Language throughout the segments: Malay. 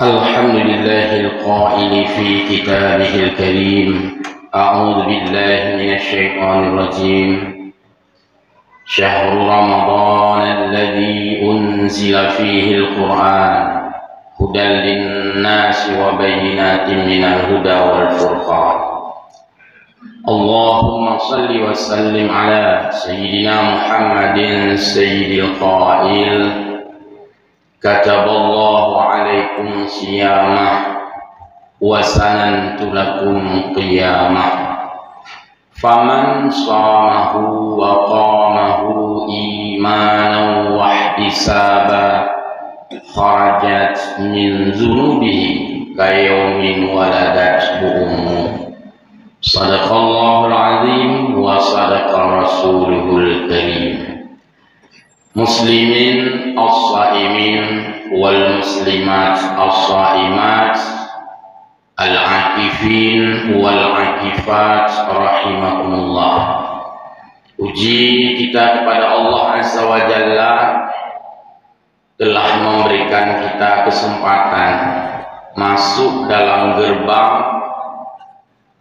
الحمد لله القائل في كتابه الكريم أعوذ بالله من الشيطان الرجيم شهر رمضان الذي أنزل فيه القرآن هدى للناس وبينات من الهدى والفرقان اللهم صل وسلم على سيدنا محمد سيد القائل كتب الله عليكم صيامه وسننت لكم قيامه فمن صامه وقامه إيمانا واحتسابا خرجت من ذنوبه كيوم ولدته أمه صدق الله العظيم وصدق رسوله الكريم Muslimin as-saimin wal muslimat as-saimat al-akifin wal akifat rahimakumullah. Puji kita kepada Allah Azza wa Jalla telah memberikan kita kesempatan masuk dalam gerbang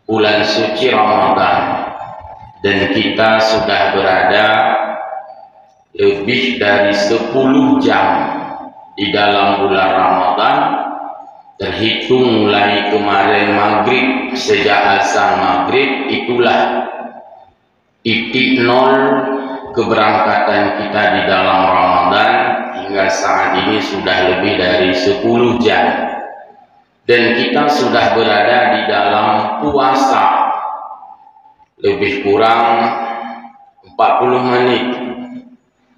bulan suci Ramadan, dan kita sudah berada lebih dari 10 jam di dalam bulan Ramadan, terhitung mulai kemarin maghrib. Sejak azan maghrib itulah titik nol keberangkatan kita di dalam Ramadan. Hingga saat ini sudah lebih dari 10 jam, dan kita sudah berada di dalam puasa lebih kurang 40 menit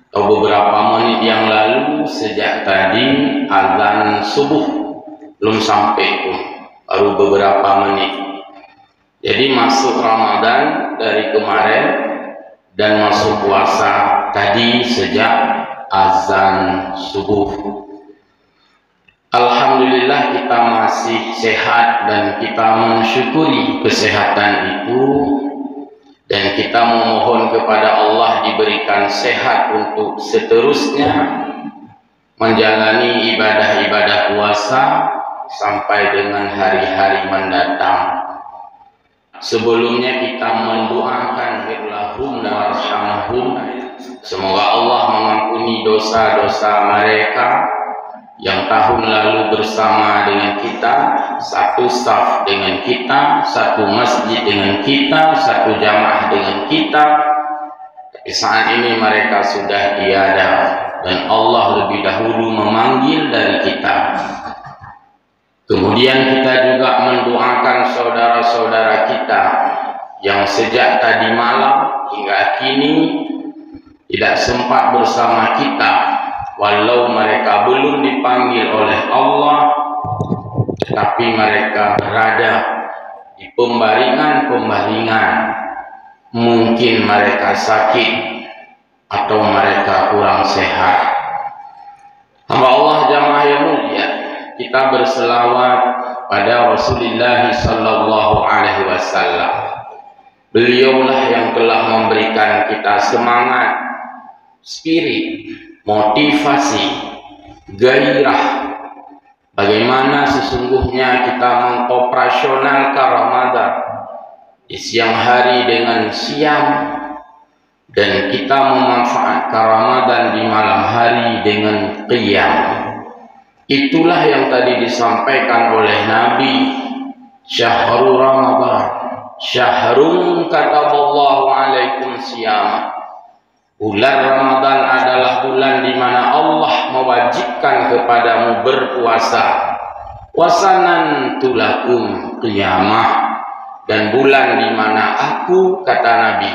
atau beberapa menit yang lalu. Sejak tadi azan subuh belum sampai pun, baru beberapa menit. Jadi masuk Ramadan dari kemarin dan masuk puasa tadi sejak azan subuh. Alhamdulillah kita masih sehat dan kita mensyukuri kesehatan itu, dan kita memohon kepada Allah diberikan sehat untuk seterusnya menjalani ibadah-ibadah puasa sampai dengan hari-hari mendatang. Sebelumnya kita mendoakan firlahum warhamhum, semoga Allah mengampuni dosa-dosa mereka yang tahun lalu bersama dengan kita, satu saf dengan kita, satu masjid dengan kita, satu jamaah dengan kita, tapi saat ini mereka sudah tiada dan Allah lebih dahulu memanggil dari kita. Kemudian kita juga mendoakan saudara-saudara kita yang sejak tadi malam hingga kini tidak sempat bersama kita, walau mereka belum dipanggil oleh Allah, tapi mereka berada di pembaringan-pembaringan. Mungkin mereka sakit atau mereka kurang sehat. Hamba Allah jamaah yang mulia, kita berselawat pada Rasulullah sallallahu alaihi wasallam. Beliaulah yang telah memberikan kita semangat, spirit, motivasi, gairah, bagaimana sesungguhnya kita mengoperasionalkan Ramadan di siang hari dengan siang, dan kita memanfaatkan Ramadan di malam hari dengan qiyam. Itulah yang tadi disampaikan oleh Nabi, syahrul Ramadan syahrun kataballahu alaikum siyamah. Bulan Ramadan adalah bulan di mana Allah mewajibkan kepadamu berpuasa. Wasanantu lakum qiyamah, dan bulan di mana aku, kata Nabi,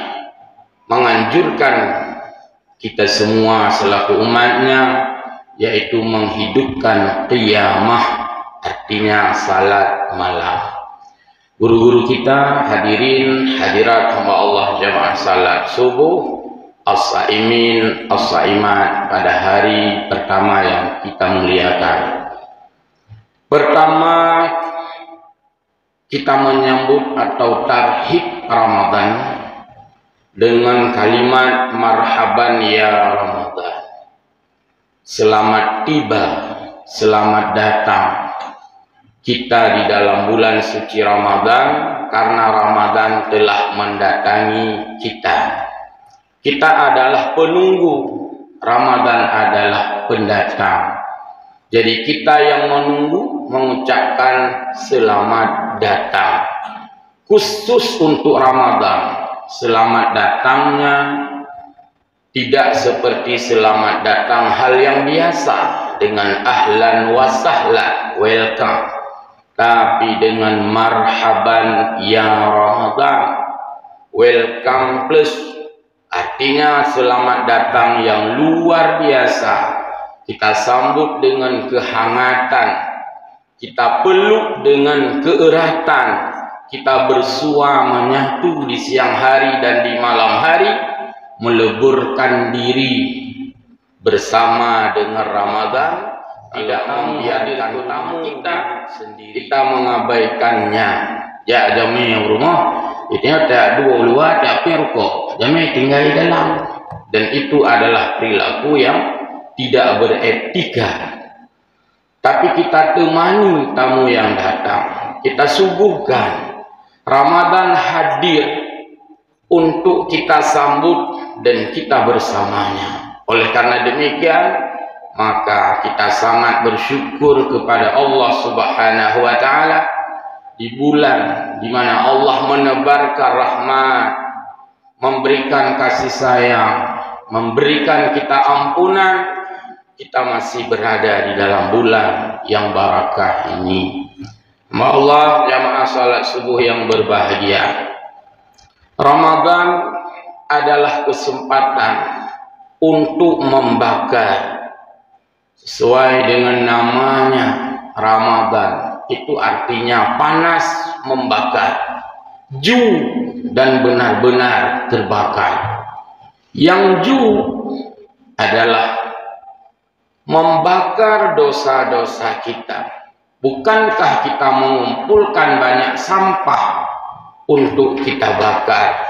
menganjurkan kita semua selaku umatnya, yaitu menghidupkan qiyamah, artinya salat malam. Guru-guru kita, hadirin hadirat hamba Allah jamaah salat subuh, as-saimin as-saimat pada hari pertama yang kita muliakan. Pertama, kita menyambut atau tarhib Ramadan dengan kalimat marhaban ya Ramadan. Selamat tiba, selamat datang, kita di dalam bulan suci Ramadan, karena Ramadan telah mendatangi kita. Kita adalah penunggu, Ramadan adalah pendatang. Jadi kita yang menunggu mengucapkan selamat datang. Khusus untuk Ramadan, selamat datangnya tidak seperti selamat datang hal yang biasa dengan ahlan wa sahlan, welcome, tapi dengan marhaban ya Ramadan, welcome plus, artinya selamat datang yang luar biasa. Kita sambut dengan kehangatan, kita peluk dengan keeratan, kita bersua menyatu di siang hari dan di malam hari, meleburkan diri bersama dengan Ramadan, tidak membiarkan tamu kita sendiri, kita mengabaikannya. Ya jami yang rumah itu ada dua luar tapi rokok, jami tinggal di dalam, dan itu adalah perilaku yang tidak beretika. Tapi kita temani tamu yang datang, kita suguhkan. Ramadan hadir untuk kita sambut dan kita bersamanya. Oleh karena demikian, maka kita sangat bersyukur kepada Allah Subhanahu wa taala di bulan di mana Allah menebarkan rahmat, memberikan kasih sayang, memberikan kita ampunan. Kita masih berada di dalam bulan yang barakah ini. Allah, jamaah salat subuh yang berbahagia. Ramadan adalah kesempatan untuk membakar. Sesuai dengan namanya Ramadan, itu artinya panas, membakar, ju, dan benar-benar terbakar. Yang ju adalah membakar dosa-dosa kita. Bukankah kita mengumpulkan banyak sampah untuk kita bakar?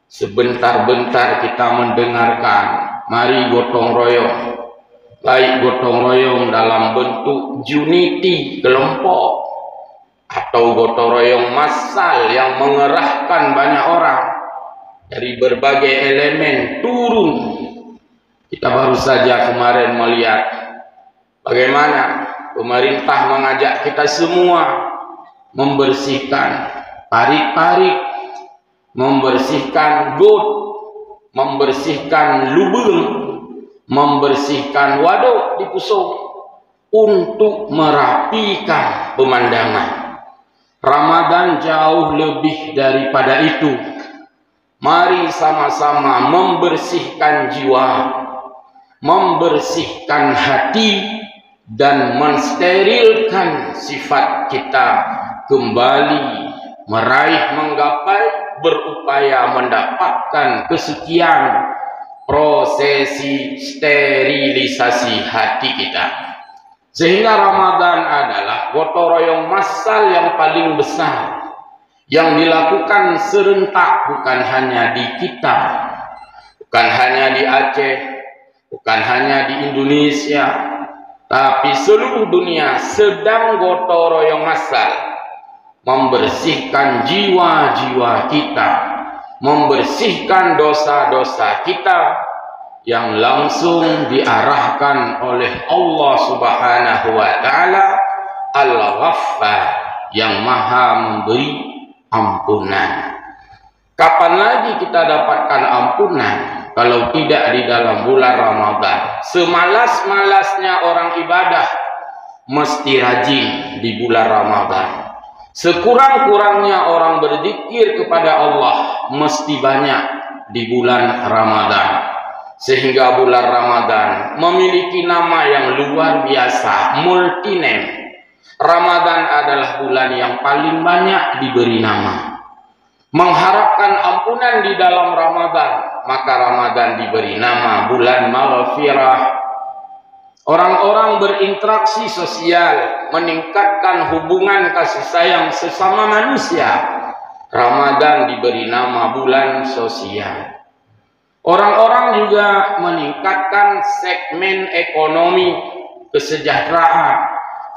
Sebentar-bentar kita mendengarkan, mari gotong royong. Baik gotong royong dalam bentuk unity kelompok, atau gotong royong massal yang mengerahkan banyak orang dari berbagai elemen turun. Kita baru saja kemarin melihat bagaimana pemerintah mengajak kita semua membersihkan parit-parit, membersihkan got, membersihkan lubang, membersihkan waduk di Pusong untuk merapikan pemandangan. Ramadan jauh lebih daripada itu. Mari sama-sama membersihkan jiwa, membersihkan hati, dan mensterilkan sifat kita kembali meraih, menggapai, berupaya mendapatkan kesucian prosesi sterilisasi hati kita. Sehingga Ramadan adalah gotong royong massal yang paling besar yang dilakukan serentak, bukan hanya di kita, bukan hanya di Aceh, bukan hanya di Indonesia, tapi seluruh dunia sedang gotong royong massal membersihkan jiwa-jiwa kita, membersihkan dosa-dosa kita yang langsung diarahkan oleh Allah Subhanahu wa taala, Al-Ghaffar, yang Maha memberi ampunan. Kapan lagi kita dapatkan ampunan kalau tidak di dalam bulan Ramadan? Semalas-malasnya orang ibadah mesti rajin di bulan Ramadan. Sekurang-kurangnya orang berzikir kepada Allah mesti banyak di bulan Ramadan. Sehingga bulan Ramadan memiliki nama yang luar biasa, multi name. Ramadan adalah bulan yang paling banyak diberi nama. Mengharapkan ampunan di dalam Ramadan, maka Ramadan diberi nama bulan maghfirah. Orang-orang berinteraksi sosial, meningkatkan hubungan kasih sayang sesama manusia. Ramadan diberi nama bulan sosial. Orang-orang juga meningkatkan segmen ekonomi, kesejahteraan.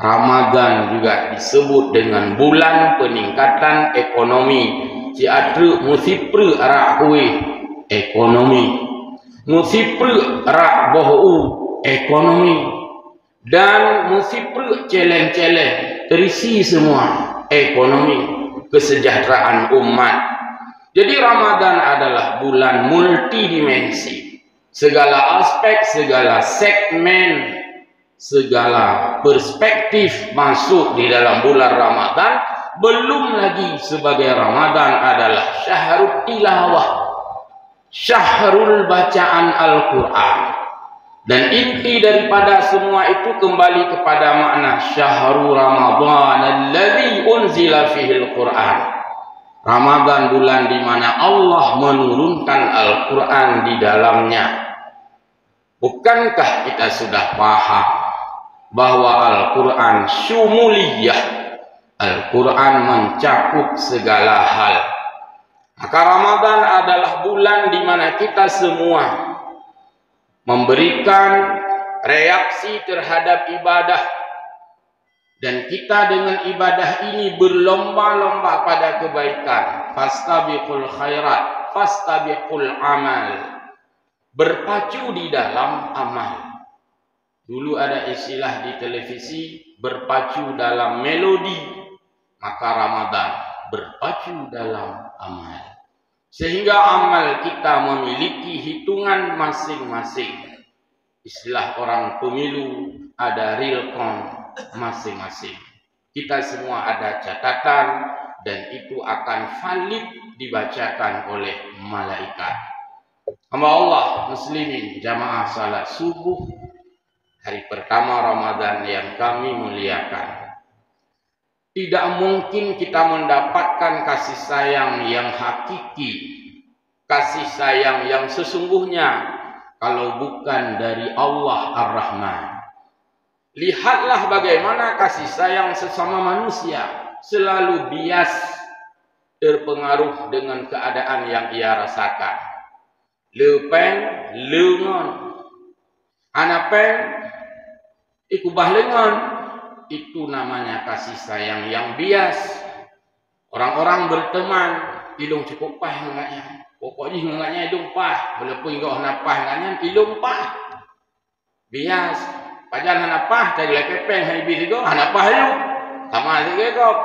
Ramadan juga disebut dengan bulan peningkatan ekonomi. Ciatra musipre arak kuih ekonomi, musipre arak bohu ekonomi, dan musipre celeng-celeng terisi semua ekonomi kesejahteraan umat. Jadi Ramadan adalah bulan multidimensi. Segala aspek, segala segmen, segala perspektif masuk di dalam bulan Ramadan. Belum lagi sebagai Ramadan adalah syahrul tilawah, syahrul bacaan Al-Quran. Dan inti daripada semua itu kembali kepada makna syahrul Ramadan alladzi unzila fihil Quran. Ramadan bulan di mana Allah menurunkan Al-Quran di dalamnya. Bukankah kita sudah paham bahwa Al-Quran syumuliyah, Al-Quran mencakup segala hal. Maka Ramadan adalah bulan di mana kita semua memberikan reaksi terhadap ibadah, dan kita dengan ibadah ini berlomba-lomba pada kebaikan. Fastabiqul khairat, fastabiqul amal, berpacu di dalam amal. Dulu ada istilah di televisi, berpacu dalam melodi. Maka Ramadan berpacu dalam amal, sehingga amal kita memiliki hitungan masing-masing. Istilah orang pemilu, ada real count masing-masing. Kita semua ada catatan, dan itu akan valid dibacakan oleh malaikat. Hamba Allah muslimin jamaah salat subuh hari pertama Ramadan yang kami muliakan. Tidak mungkin kita mendapatkan kasih sayang yang hakiki, kasih sayang yang sesungguhnya, kalau bukan dari Allah Ar-Rahman. Lihatlah bagaimana kasih sayang sesama manusia selalu bias terpengaruh dengan keadaan yang ia rasakan. Lepeng, lengan, anapeng, ikubah lengan. Itu namanya kasih sayang yang bias. Orang-orang berteman, hidung cukup pah enggaknya. Pokoknya enggaknya hidung pah. Walaupun enggak napah enggaknya, hidung pah. Bias. Padahal napah, tadi lagi kepeng, habis itu, napah yuk. Sama lagi kok.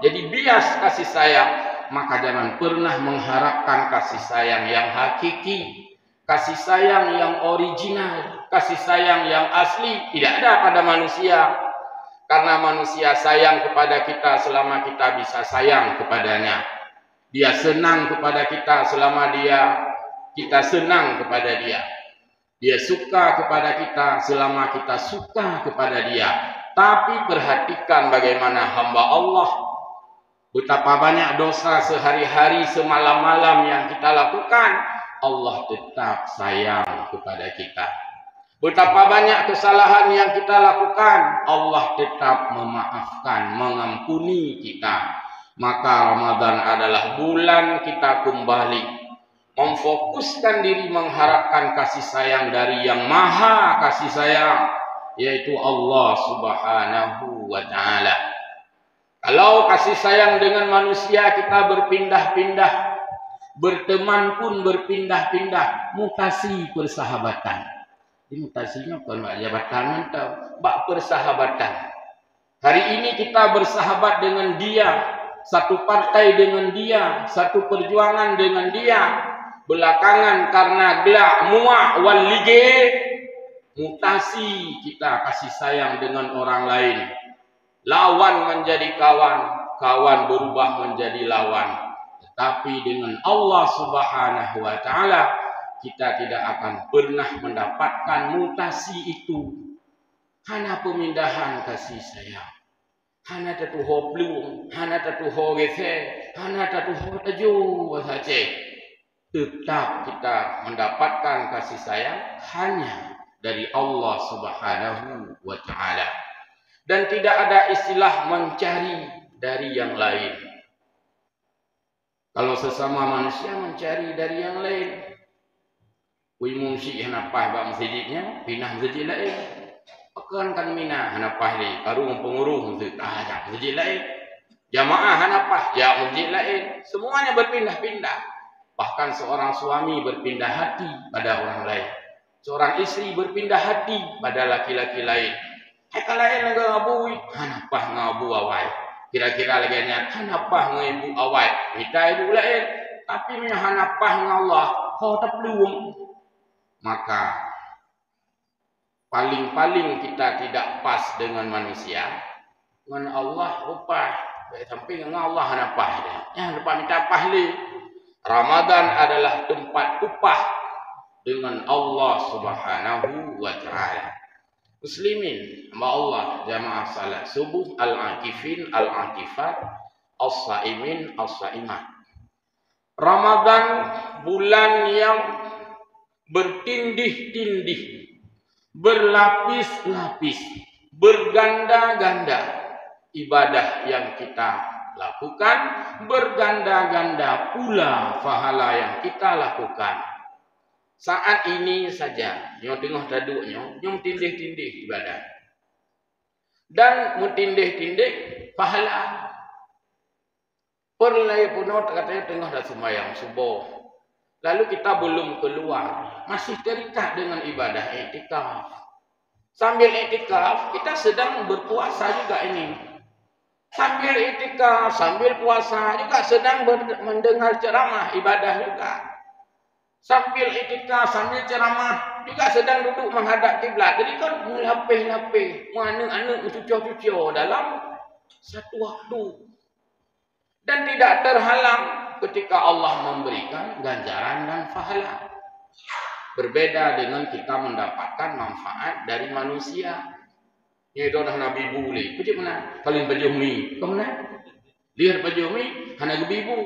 Jadi bias kasih sayang. Maka jangan pernah mengharapkan kasih sayang yang hakiki. Kasih sayang yang original. Kasih sayang yang asli. Tidak ada pada manusia. Karena manusia sayang kepada kita selama kita bisa sayang kepadanya. Dia senang kepada kita selama kita senang kepada dia. Dia suka kepada kita selama kita suka kepada dia. Tapi perhatikan bagaimana hamba Allah, betapa banyak dosa sehari-hari semalam-malam yang kita lakukan, Allah tetap sayang kepada kita. Betapa banyak kesalahan yang kita lakukan, Allah tetap memaafkan, mengampuni kita. Maka Ramadan adalah bulan kita kembali memfokuskan diri mengharapkan kasih sayang dari yang maha kasih sayang, yaitu Allah Subhanahu wa ta'ala. Kalau kasih sayang dengan manusia kita berpindah-pindah, berteman pun berpindah-pindah, mutasi persahabatan. Mutasinya bukan bak jabatan atau bak persahabatan. Hari ini kita bersahabat dengan dia, satu partai dengan dia, satu perjuangan dengan dia. Belakangan karena gelak muak wal lige, mutasi kita kasih sayang dengan orang lain. Lawan menjadi kawan, kawan berubah menjadi lawan. Tetapi dengan Allah Subhanahu wa ta'ala kita tidak akan pernah mendapatkan mutasi itu. Hanya pemindahan kasih sayang. Hanya tatuho pelung, hanya tatuho gese, hanya tatuho taju saja. Tetap kita mendapatkan kasih sayang hanya dari Allah Subhanahu wa ta'ala. Dan tidak ada istilah mencari dari yang lain. Kalau sesama manusia mencari dari yang lain, wimung si napah bang masjidnya, pindah masjid lain. Pekan kan mina hanapah ni karung pengurung tu tak masjid lain. Jamaah hanapah ya masjid lain. Semuanya berpindah-pindah. Bahkan seorang suami berpindah hati pada orang lain. Seorang isteri berpindah hati pada laki-laki lain. Haka lain laga ngabui hanapah ngabu awai. Kira-kira lagi nya hanapah ngaibu awai. Minta ibu lain tapi nya hanapah ngallah. Kau tak belum. Maka paling-paling kita tidak pas dengan manusia, dengan Allah upah. Sampai dengan Allah hanapah dia. Yang lepas minta pahli. Ramadan adalah tempat upah dengan Allah Subhanahu wa taala. Muslimin, hamba Allah, jamaah salat subuh, al-akifin, al-akifat, as-saimin, as-saimat. Ramadan bulan yang bertindih-tindih, berlapis-lapis, berganda-ganda ibadah yang kita lakukan, berganda-ganda pula pahala yang kita lakukan. Saat ini saja, yang tengah daduknya, yang tindih-tindih ibadah. Dan mentindih-tindih pahala. Perlai punut katanya tengah dah sembahyang subuh. Lalu kita belum keluar, masih terikat dengan ibadah iktikaf. Sambil iktikaf, kita sedang berpuasa juga ini. Sambil iktikaf, sambil puasa juga sedang mendengar ceramah ibadah juga. Sambil iktikaf, sambil ceramah juga sedang duduk menghadap kiblat. Jadi kan melapih-lapih, mana-mana mencucur-cucur dalam satu waktu. Dan tidak terhalang ketika Allah memberikan ganjaran dan pahala. Berbeda dengan kita mendapatkan manfaat dari manusia. Ini dah Nabi boleh. Pergi mana? Kalian baju mi. Kau mana? Lihat baju mi, hana gebibu.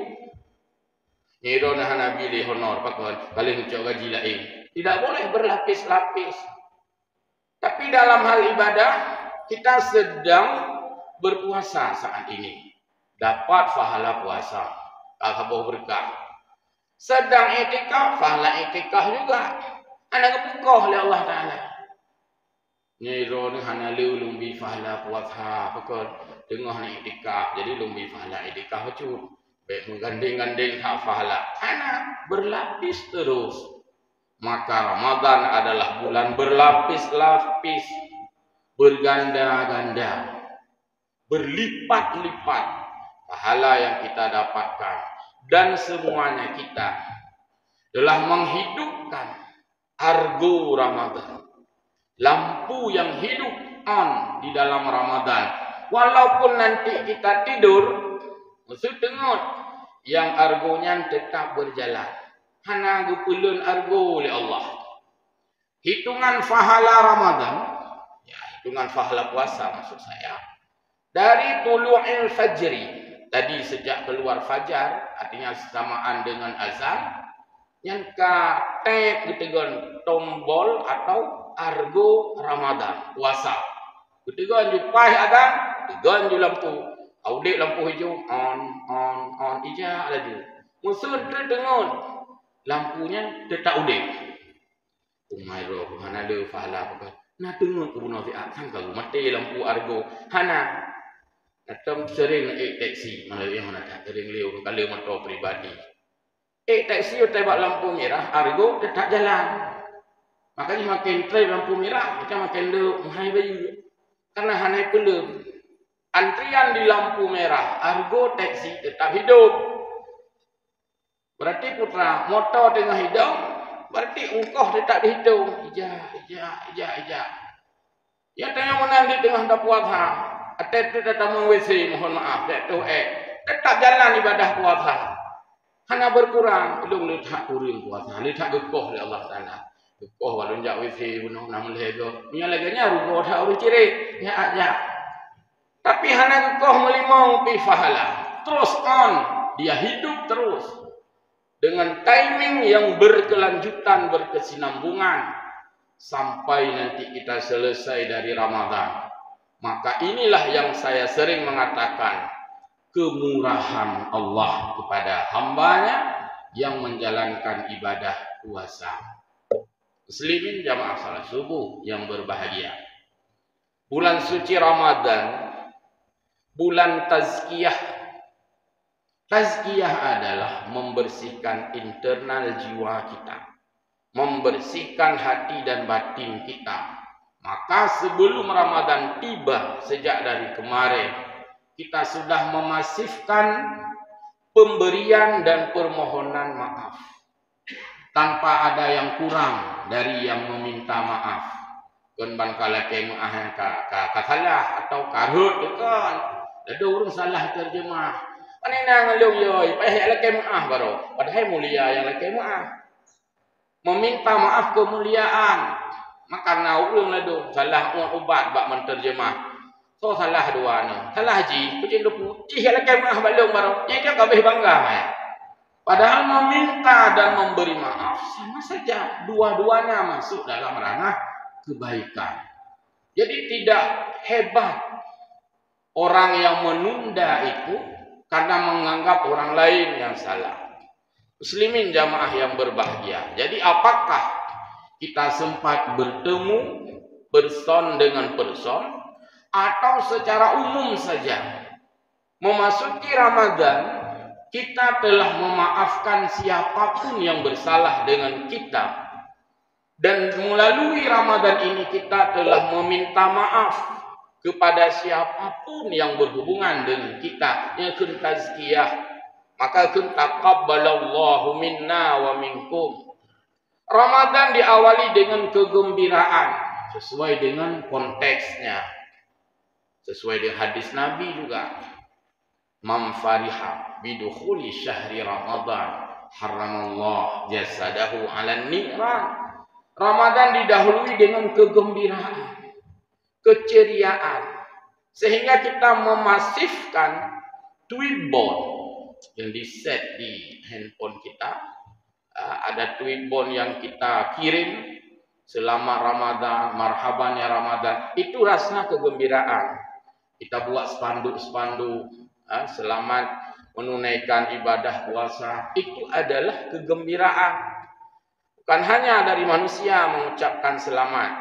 Ini dah Nabi le honor pakon. Kalian ucap gaji lain. Tidak boleh berlapis-lapis. Tapi dalam hal ibadah kita sedang berpuasa saat ini. Dapat pahala puasa. Alhamdulillah berkah. Sedang iktikaf, pahala iktikaf juga. Anak kebuka oleh Allah Ta'ala. Nyero ni hana lumbi pahala puasa. Pekal tengah ni iktikaf. Jadi lumbi pahala iktikaf cut. Baik mengganding-ganding hak pahala. Hana berlapis terus. Maka Ramadan adalah bulan berlapis-lapis. Berganda-ganda. Berlipat-lipat. Pahala yang kita dapatkan dan semuanya kita telah menghidupkan argo Ramadan, lampu yang hidup on di dalam Ramadan. Walaupun nanti kita tidur, maksud tengok yang argonya tetap berjalan. Hana gupulun argo oleh Allah. Hitungan pahala Ramadan, ya hitungan pahala puasa maksud saya, dari tulu'il fajri. Tadi sejak keluar fajar, artinya samaan dengan azan, yang katek ketegan tombol atau argo Ramadan, puasa. Ketegan jupai azan, ketegan ju lampu. Audit lampu hijau, on, ijak laju. Musuh terdengar, lampunya tetap audit. Umay roh, hana ada pahala apa. Nak tengok kebunuh fi'at, sangka mati lampu argo. Hana. Atau sering naik taksi, malah yang mana tak sering liu kalau motor pribadi. Taksi tembak lampu merah, argo tetap jalan. Makanya makin try lampu merah, kita makin duk mahal baju. Karena hanai pelum. Antrian di lampu merah, argo taksi tetap hidup. Berarti putra, motor tengah hidup, berarti engkau tetap dihitung. Ija. Ya tanya mana di tengah dah puasa. Atau tetap WC, mohon maaf, tetap jalan ibadah puasa. Hanya berkurang, belum lihat kurang puasa, lihat gekoh oleh Allah Taala. Gekoh walau jak WC, bunuh namun lego. Yang leganya rugo tak urus ciri, ya aja. Tapi hanya gekoh melimau pi pahala. Terus on, dia hidup terus dengan timing yang berkelanjutan, berkesinambungan sampai nanti kita selesai dari Ramadan. Maka inilah yang saya sering mengatakan, kemurahan Allah kepada hambanya yang menjalankan ibadah puasa. Muslimin jamaah salat subuh yang berbahagia. bulan suci Ramadan, bulan tazkiyah. Tazkiyah adalah membersihkan internal jiwa kita, membersihkan hati dan batin kita. Maka sebelum Ramadan tiba, sejak dari kemarin, kita sudah memasifkan pemberian dan permohonan maaf, tanpa ada yang kurang dari yang meminta maaf. Kan bangkala kemu ka salah atau karut kan. Ada orang salah terjemah. Panina ngalung yoy, payah laki maaf baru. Padahal mulia yang laki maaf. Meminta maaf kemuliaan. Maka orang ladu salah ubat bak menterjemah. So salah dua ni. Salah ji, kucing lupu. Ji laki maaf balung baru. Yang dia kabeh bangga. Padahal meminta dan memberi maaf sama saja. Dua-duanya masuk dalam ranah kebaikan. Jadi tidak hebat orang yang menunda itu karena menganggap orang lain yang salah. Muslimin jamaah yang berbahagia. Jadi apakah kita sempat bertemu person dengan person atau secara umum saja memasuki Ramadan kita telah memaafkan siapapun yang bersalah dengan kita? Dan melalui Ramadan ini kita telah meminta maaf kepada siapapun yang berhubungan dengan kita. Yang kun tazkiyah. Maka kun taqabbalallahu minna wa minkum. Ramadan diawali dengan kegembiraan. Sesuai dengan konteksnya. Sesuai dengan hadis Nabi juga. Man fariha bidukhuli syahri Ramadan. Haramallah jasadahu ala ni'ran. Ramadan didahului dengan kegembiraan, keceriaan, sehingga kita memasifkan tweetbot yang di-set di handphone kita. Ada tweetbot yang kita kirim selama Ramadan, marhaban ya Ramadan. Itu rasa kegembiraan. Kita buat spanduk-spanduk, selamat menunaikan ibadah puasa. Itu adalah kegembiraan. Bukan hanya dari manusia mengucapkan selamat.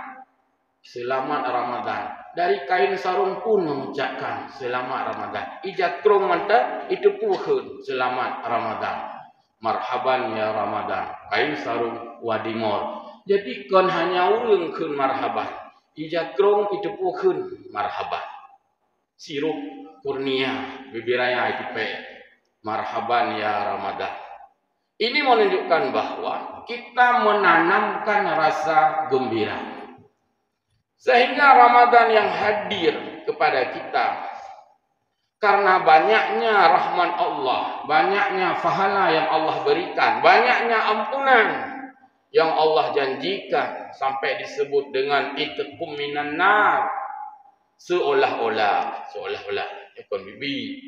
Selamat Ramadan. Dari kain sarung pun mengucapkan selamat Ramadan. Ijat krong mantap itu pun selamat Ramadan. Marhaban ya Ramadan. Kain sarung wadimor. Jadi kan hanya urung kun marhaban. Ijat krong itu pun marhaban. Sirup kurnia bibiraya itu pe. Marhaban ya Ramadan. Ini menunjukkan bahwa kita menanamkan rasa gembira. Sehingga Ramadan yang hadir kepada kita karena banyaknya rahmat Allah, banyaknya pahala yang Allah berikan, banyaknya ampunan yang Allah janjikan sampai disebut dengan itqum minan nar. Seolah-olah ekon bibi.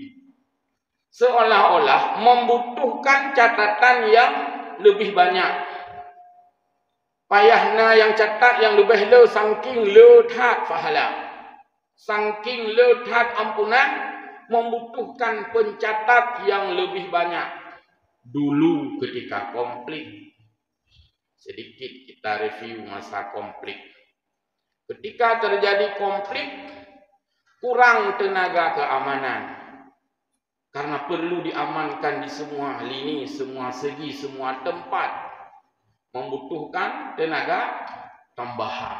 Seolah-olah membutuhkan catatan yang lebih banyak. Payahna yang catat yang lebih le saking lethat pahala. Saking lethat ampunan membutuhkan pencatat yang lebih banyak. Dulu ketika konflik, sedikit kita review masa konflik. Ketika terjadi konflik, kurang tenaga keamanan. Karena perlu diamankan di semua lini, semua segi, semua tempat. Membutuhkan tenaga tambahan.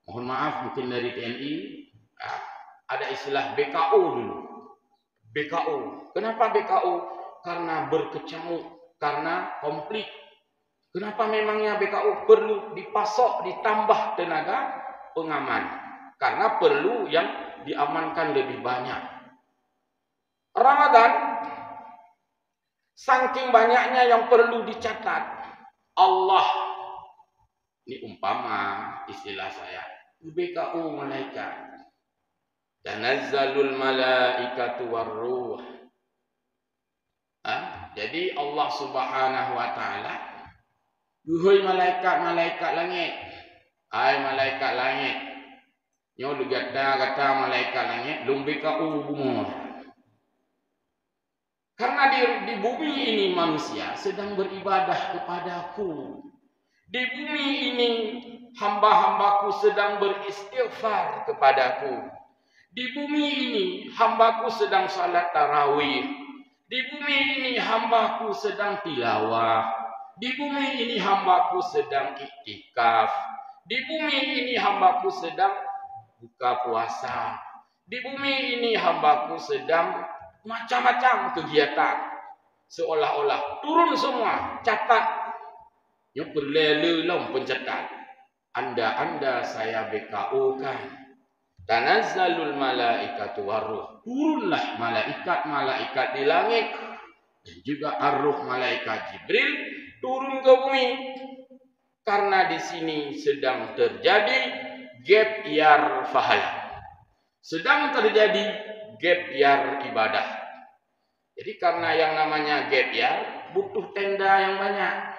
Mohon maaf mungkin dari TNI. Ada istilah BKO dulu. BKO. Kenapa BKO? Karena berkecamuk. Karena konflik. Kenapa memangnya BKO? Perlu dipasok, ditambah tenaga pengaman. Karena perlu yang diamankan lebih banyak. Ramadan, saking banyaknya yang perlu dicatat, Allah, ini umpama istilah saya, BKU malaikat, tanazzalul malaikatu warruh. Jadi Allah Subhanahu wa taala, duhai malaikat-malaikat langit, hai malaikat langit, nyo kata malaikat langit, lum BKU bumi. Karena di bumi ini manusia sedang beribadah kepadaku. Di bumi ini hamba-hambaku sedang beristighfar kepadaku. Di bumi ini hambaku sedang salat tarawih. Di bumi ini hambaku sedang tilawah. Di bumi ini hambaku sedang iktikaf. Di bumi ini hambaku sedang buka puasa. Di bumi ini hambaku sedang macam-macam kegiatan. Seolah-olah turun semua, catat. Yang berlelu-lelu pencatat. Anda saya BKO kan. Tanazzalul malaikatu waruh. Turunlah malaikat-malaikat di langit. Dan juga ar-ruh malaikat Jibril turun ke bumi. Karena di sini sedang terjadi gap year pahala. Sedang terjadi gap year ibadah. Jadi karena yang namanya gap year butuh tenda yang banyak.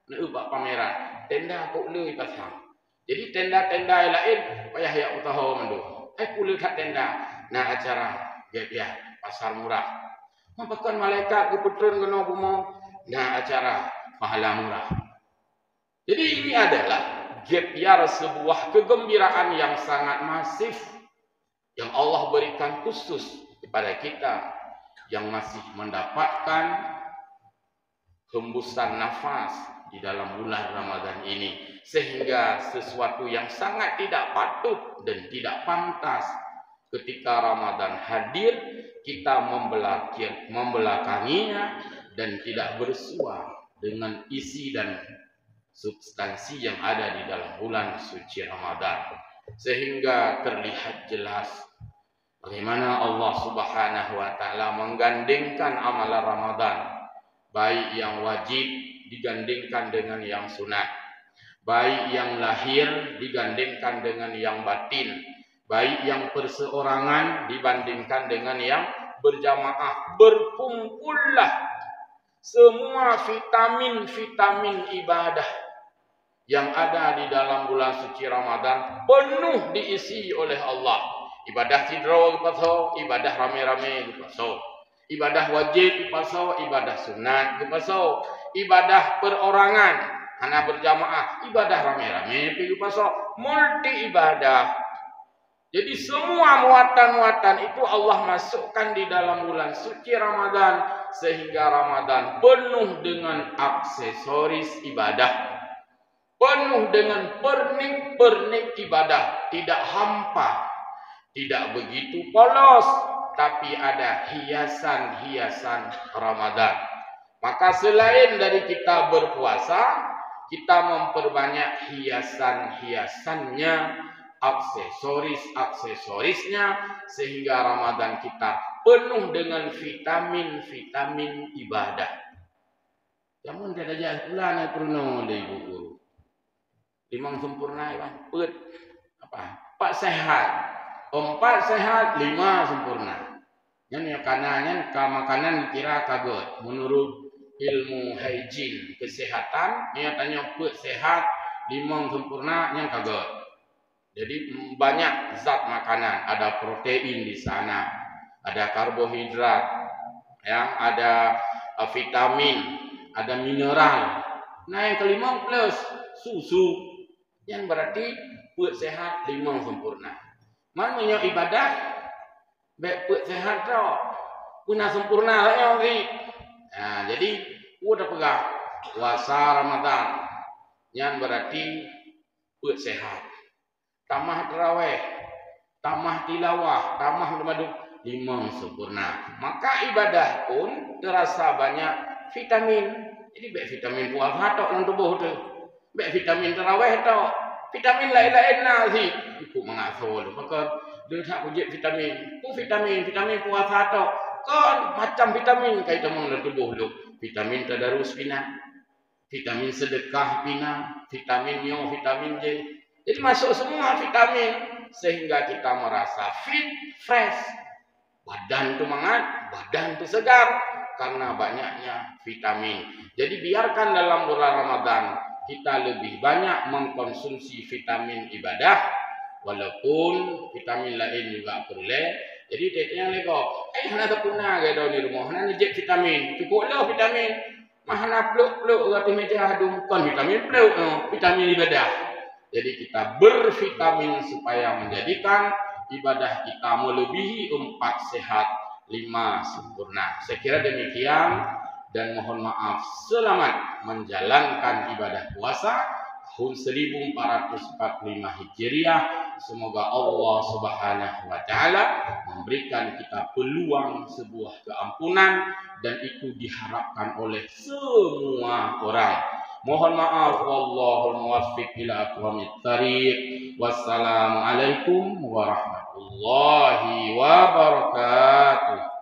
Nak buat pameran. Tenda kok le pasang. Jadi tenda-tenda yang lain payah ya utahu mandu. Kulit kat tenda. Nah acara gap year pasar murah. Mapakan malaikat keputren kena bumau. Nah acara pahala murah. Jadi ini adalah gap year sebuah kegembiraan yang sangat masif yang Allah berikan khusus kepada kita yang masih mendapatkan hembusan nafas di dalam bulan Ramadan ini, sehingga sesuatu yang sangat tidak patut dan tidak pantas ketika Ramadan hadir kita membelakanginya dan tidak bersua dengan isi dan substansi yang ada di dalam bulan suci Ramadan, sehingga terlihat jelas bagaimana Allah Subhanahu wa taala menggandengkan amalan Ramadan, baik yang wajib digandingkan dengan yang sunat, baik yang lahir digandingkan dengan yang batin, baik yang perseorangan dibandingkan dengan yang berjamaah. Berkumpullah semua vitamin-vitamin ibadah yang ada di dalam bulan suci Ramadan, penuh diisi oleh Allah. Ibadah tidro dipaso, ibadah rame-rame dipaso, ibadah wajib dipaso, ibadah sunat dipaso, ibadah perorangan, anak berjamaah, ibadah rame-rame dipaso, multi ibadah. Jadi semua muatan-muatan itu Allah masukkan di dalam bulan suci Ramadan, sehingga Ramadan penuh dengan aksesoris ibadah, penuh dengan pernik-pernik ibadah, tidak hampa, tidak begitu polos, tapi ada hiasan-hiasan Ramadan. Maka selain dari kita berpuasa, kita memperbanyak hiasan-hiasannya, aksesoris-aksesorisnya, sehingga Ramadan kita penuh dengan vitamin-vitamin ibadah. Jangan ada jalan pula nak peruno dari ibu guru. Limang sempurna kan? Pet apa? 4 sehat. 4 sehat, 5 sempurna. Yang kanannya makanan kira kaget. Menurut ilmu hygiene kesehatan, dia tanya pet sehat, 5 sempurna yang kaget. Jadi banyak zat makanan, ada protein di sana, ada karbohidrat, ya, ada vitamin, ada mineral. Nah yang kelima plus susu, yang berarti pet sehat, 5 sempurna. Maknanya ibadah baik pet sehat tau, guna sempurna lah ni. Nah, jadi udah pegang puasa Ramadan, yang berarti pet sehat. Tamah tarawih, tamah tilawah, tamah madu, 5 sempurna. Maka ibadah pun terasa banyak vitamin. Jadi baik vitamin puasa tok dalam tubuh tu, baik vitamin tarawih tok, vitamin lain-lain nasi. Ikut mengasal, maka dia tak ujian vitamin. Vitamin puasa tok. Kan macam vitamin kaitan dalam tubuh tu. Vitamin tadarus pina, vitamin sedekah pina, vitamin nyo, vitamin J. Jadi masuk semua vitamin sehingga kita merasa fit, fresh. Badan tu mangat, badan tu segar karena banyaknya vitamin. Jadi biarkan dalam bulan Ramadan kita lebih banyak mengkonsumsi vitamin ibadah, walaupun vitamin lain juga perlu. Jadi tetenya lego, nak terpuna ke di rumah, nak nejek vitamin, cukuplah vitamin. Mahana peluk-peluk kata meja hadung kon vitamin peluk, vitamin ibadah. Jadi kita bervitamin supaya menjadikan ibadah kita melebihi 4 sehat 5 sempurna. Saya kira demikian dan mohon maaf selamat menjalankan ibadah puasa tahun 1445 Hijriah. Semoga Allah Subhanahu wa taala memberikan kita peluang sebuah keampunan dan itu diharapkan oleh semua orang. Mohon maaf, wallahul muwaffiq ila aqwamit thariq. Wassalamualaikum warahmatullahi wabarakatuh.